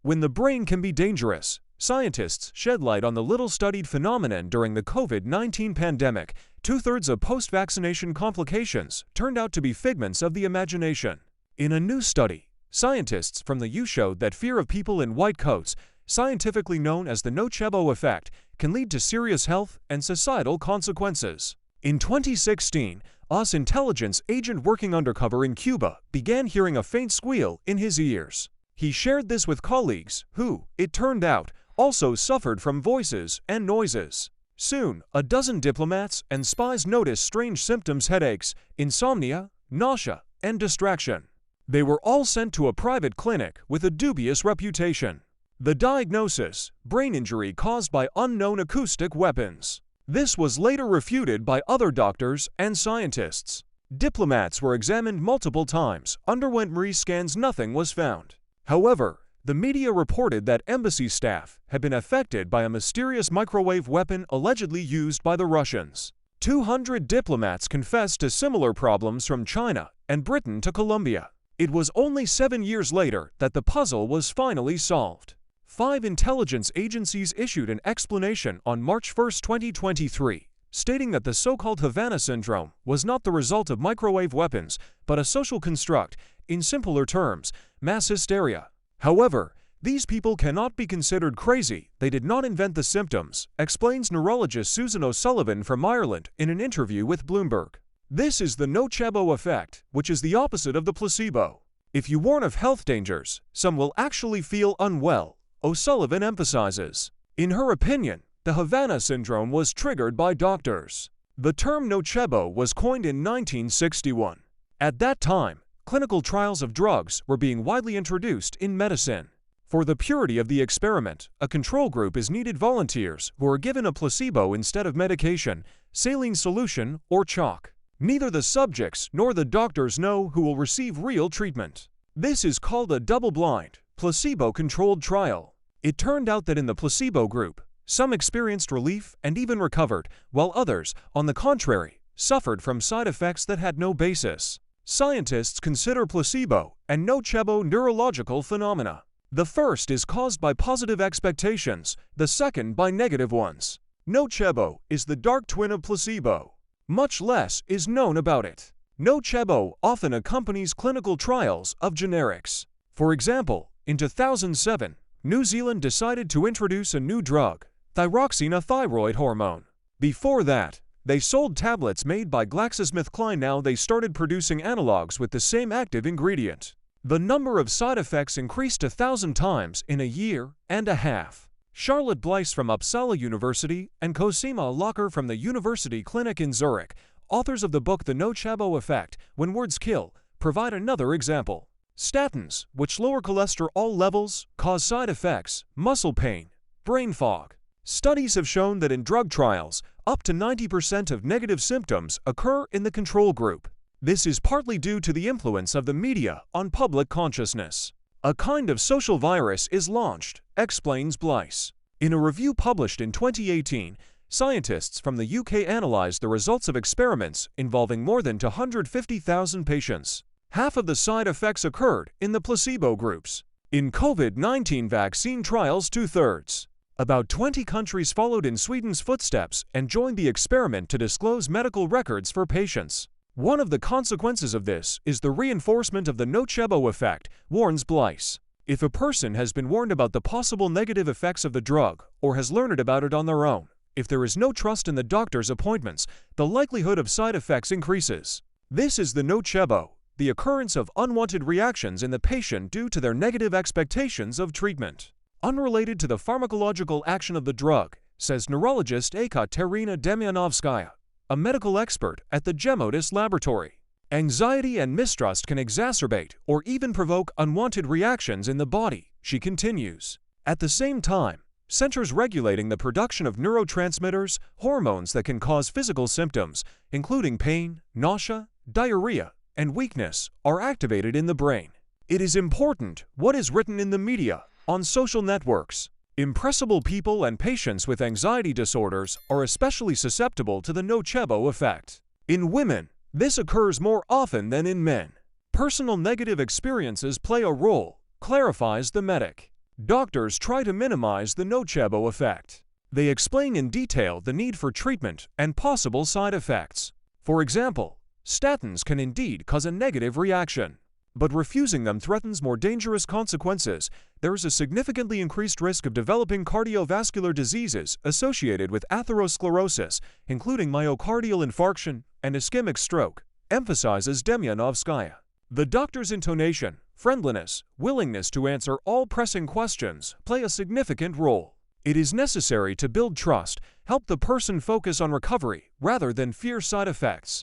When the brain can be dangerous, scientists shed light on the little-studied phenomenon during the COVID-19 pandemic. Two-thirds of post-vaccination complications turned out to be figments of the imagination. In a new study, scientists from the U showed that fear of people in white coats, scientifically known as the Nocebo effect, can lead to serious health and societal consequences. In 2016, US intelligence agent working undercover in Cuba began hearing a faint squeal in his ears. He shared this with colleagues who, it turned out, also suffered from voices and noises. Soon, a dozen diplomats and spies noticed strange symptoms: headaches, insomnia, nausea, and distraction. They were all sent to a private clinic with a dubious reputation. The diagnosis: brain injury caused by unknown acoustic weapons. This was later refuted by other doctors and scientists. Diplomats were examined multiple times, underwent MRI scans, nothing was found. However, the media reported that embassy staff had been affected by a mysterious microwave weapon allegedly used by the Russians. 200 diplomats confessed to similar problems from China and Britain to Colombia. It was only 7 years later that the puzzle was finally solved. 5 intelligence agencies issued an explanation on March 1, 2023, stating that the so-called Havana syndrome was not the result of microwave weapons, but a social construct, in simpler terms, mass hysteria. However, these people cannot be considered crazy. They did not invent the symptoms, explains neurologist Susan O'Sullivan from Ireland in an interview with Bloomberg. This is the Nocebo effect, which is the opposite of the placebo. If you warn of health dangers, some will actually feel unwell, O'Sullivan emphasizes. In her opinion, the Havana syndrome was triggered by doctors. The term Nocebo was coined in 1961. At that time, clinical trials of drugs were being widely introduced in medicine. For the purity of the experiment, a control group is needed: volunteers who are given a placebo instead of medication, saline solution, or chalk. Neither the subjects nor the doctors know who will receive real treatment. This is called a double-blind, placebo-controlled trial. It turned out that in the placebo group, some experienced relief and even recovered, while others, on the contrary, suffered from side effects that had no basis. Scientists consider placebo and Nocebo neurological phenomena. The first is caused by positive expectations, the second by negative ones. Nocebo is the dark twin of placebo. Much less is known about it. Nocebo often accompanies clinical trials of generics. For example, in 2007, New Zealand decided to introduce a new drug, thyroxine, a thyroid hormone. Before that, they sold tablets made by GlaxoSmithKline. Now they started producing analogs with the same active ingredient. The number of side effects increased 1,000 times in a year and a half. Charlotte Bleiss from Uppsala University and Cosima Locker from the University Clinic in Zurich, authors of the book The Nocebo Effect, When Words Kill, provide another example. Statins, which lower cholesterol levels, cause side effects, muscle pain, brain fog. Studies have shown that in drug trials, up to 90% of negative symptoms occur in the control group. This is partly due to the influence of the media on public consciousness. A kind of social virus is launched, explains Bleiss. In a review published in 2018, scientists from the UK analyzed the results of experiments involving more than 250,000 patients. Half of the side effects occurred in the placebo groups. In COVID-19 vaccine trials, 2/3. About 20 countries followed in Sweden's footsteps and joined the experiment to disclose medical records for patients. One of the consequences of this is the reinforcement of the Nocebo effect, warns Bleiss. If a person has been warned about the possible negative effects of the drug or has learned about it on their own, if there is no trust in the doctor's appointments, the likelihood of side effects increases. This is the Nocebo, the occurrence of unwanted reactions in the patient due to their negative expectations of treatment. Unrelated to the pharmacological action of the drug, says neurologist Ekaterina Demyanovskaya, a medical expert at the Gemodis laboratory. Anxiety and mistrust can exacerbate or even provoke unwanted reactions in the body, she continues. At the same time, centers regulating the production of neurotransmitters, hormones that can cause physical symptoms, including pain, nausea, diarrhea, and weakness, are activated in the brain. It is important what is written in the media, on social networks. Impressible people and patients with anxiety disorders are especially susceptible to the Nocebo effect. In women, this occurs more often than in men. Personal negative experiences play a role, clarifies the medic. Doctors try to minimize the nocebo effect. They explain in detail the need for treatment and possible side effects. For example, statins can indeed cause a negative reaction, but refusing them threatens more dangerous consequences. There is a significantly increased risk of developing cardiovascular diseases associated with atherosclerosis, including myocardial infarction and ischemic stroke, emphasizes Demyanovskaya. The doctor's intonation, friendliness, willingness to answer all pressing questions play a significant role. It is necessary to build trust, help the person focus on recovery rather than fear side effects.